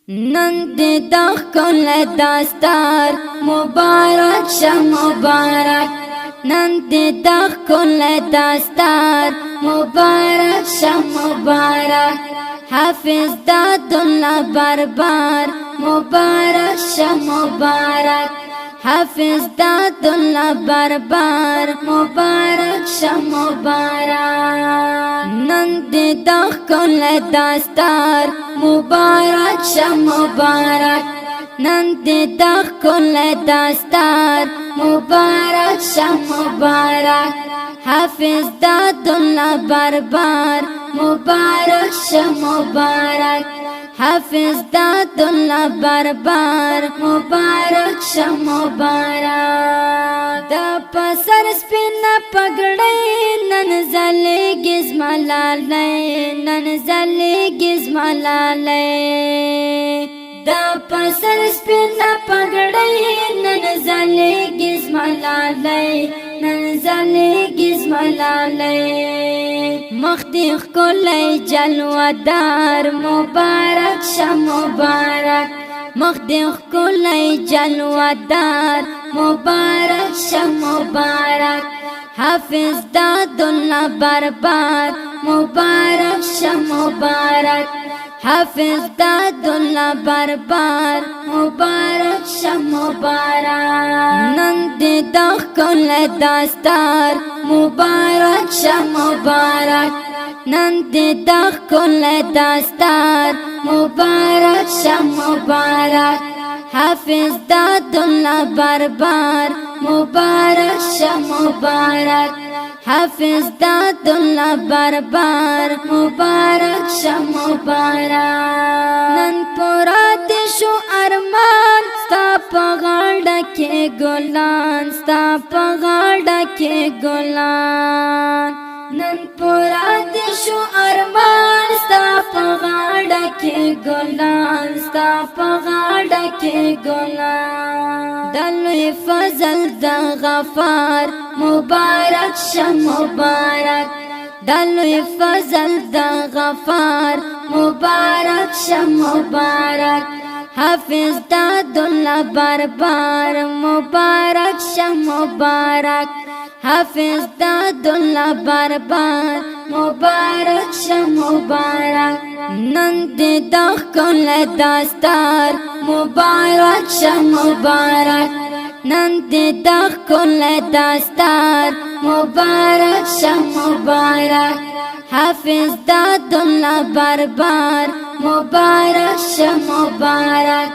نن دې د ښکلی داستار مبارک شه مبارک نن دې د ښکلی داستار مبارک شه مبارک حافظ دادالله بربر مبارک شه مبارک حافظ دادالله بربر مبارک شه مبارک نن دې د ښکلی داستار مبارک شه مبارک نن دې د ښکلی داستار مبارک شه مبارک حافظ دادالله بربر مبارک شه مبارک حافظ دادالله بربر مبارک شه مبارک دا پسر سپینا پگڑی نن زلیگی زما لالی نن زلیگی زما لالی دا پسر سپینا پگڑی نن زلیگی زما لالی نن زلیگی زما لالی مختی خکلی جلودار مبارک شه مبارک مختی خکلی جلودار مبارک شه مبارک حافظ دادالله بربر مبارک شه مبارک حافظ دادالله بربر مبارک شه مبارک نن دې د ښکلی داستار مبارک شه مبارک نن دې د ښکلی داستار مبارک شه مبارک حافظ دادالله بربر مبارک شه مبارک حافظ دادالله بربر مبارک شه مبارک نن پورا دې شو ارمان ستا په غاړه کې ګلان ستا په غاړه کې ګلان نن پورا دې شو ارمان ستا په غاړه کې ګلان ستا په غاړه کې ګلان د لوی فضل د غفار مبارک شه مبارک د لوی فضل د غفار مبارک شه مبارک حافظ دادالله بربر مبارک شه مبارک حافظ دادالله بربر مبارک شه مبارک نن دې د ښکلی داستار مبارک شه مبارک نن دې د ښکلی داستار مبارک شه مبارک حافظ دادالله بربر مبارک شه مبارک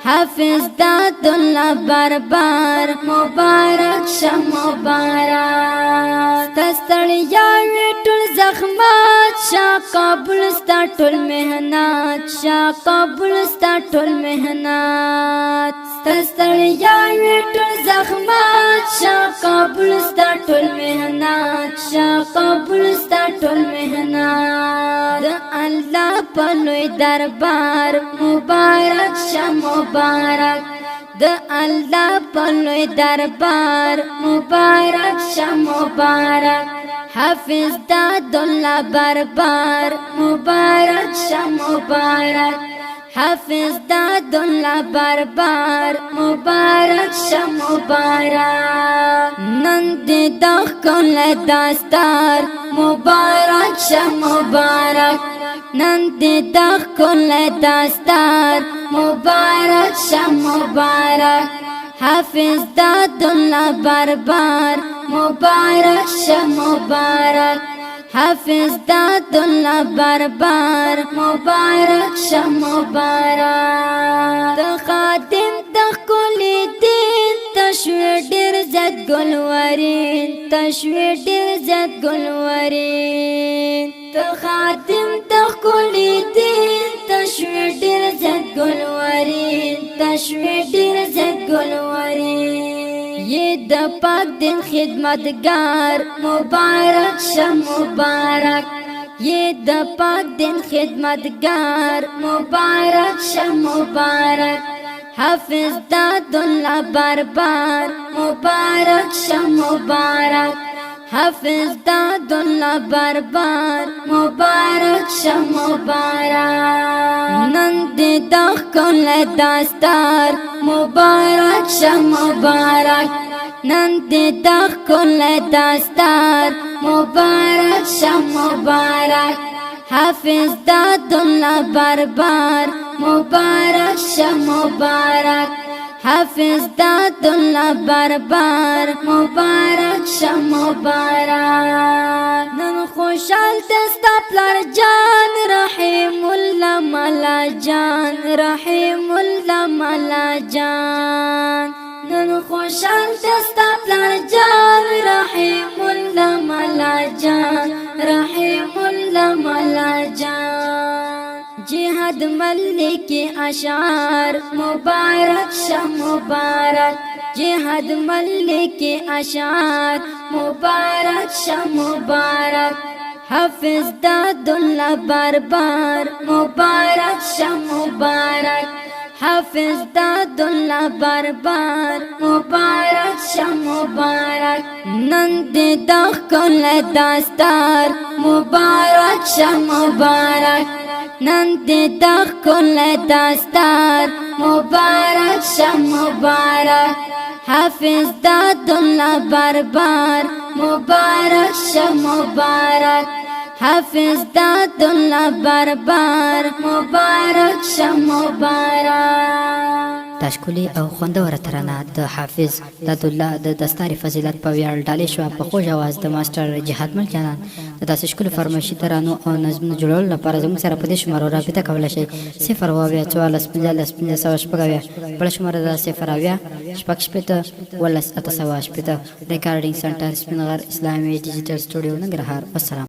حافظ دادالله بربر مبارک شه مبارک ستړیا وی ټول زخمات شا قبول ستا ټول مهنات شا قبول ستا ټول مهنات ستړیا وی ټول زخمات شا قبول ستا ټول مهنات شا قبول ستا ټول مهنات د الله په لوی دربار مبارک شه مبارک د الله په لوی دربار مبارک شه مبارک حافظ دادالله بربر مبارک شه مبارک حافظ دادالله بربر مبارک شه مبارک نن دې د ښکلی داستار مبارک شه مبارک نن دې د ښکلی داستار مبارک شه مبارک حافظ دادالله بربر مبارک شه مبارک حافظ دادالله بربر مبارک شه مبارک د خادم د ښکلي دین تشویر ډېر زیات ګلورین تشویر ډېر زیات ګلورین د خادم د ښکلي دین تشویر ډېر زیات ګلورین تشویر ډېر زیات ګلورین یہ د پاک دین خدمتگار مبارک شه مبارک یہ د پاک دین خدمتگار مبارک شه مبارک حافظ دادالله بربر مبارک شه مبارک حافظ داد الله بربار مبارک شه مبارک نن دې د ښکلی داستار مبارک شه مبارک نن دې د ښکلی داستار مبارک شه مبارک حافظ داد الله بربار مبارک شه مبارک حافظ داد الله بربار مبارک شه مبارک نن خوشحال دستا پلار جان رحیم الله مولا جان رحیم الله مولا جان نن خوشحال دستا پلار جان رحیم الله مولا جان رحیم الله مولا جان جهاد ملک اشعار مبارک شه مبارک جهاد ملک اشعار مبارک شه مبارک حافظ داد الله بربار مبارک شه مبارک حافظ داد الله بربار مبارک شه مبارک نن دې د ښکلی داستار مبارک شه مبارک نن دې د ښکلی داستار مبارک شه مبارک حافظ داد الله بربار مبارک شه مبارک حافظ داد الله بربار مبارک شه مبارک دا ښکلي او خوندوره ترانه د حافظ دادالله د دستار فضیلت په ویاړ ډالۍ شوه په خوږ اواز د ماسټر جهاد مل جانان د داسې ښکلو فرمایشي ترانو او نظمونو جوړولو لپاره زموږ سره په دې شمارو رابطه کولی شئ 0 اویا 44 15 15 بله شماره ده 0 اویا 6 شپېته 11 880 ریکارډینګ سنټر سپین غر اسلامي ډیجیټل سټوډیو ننګرهار. والسلام.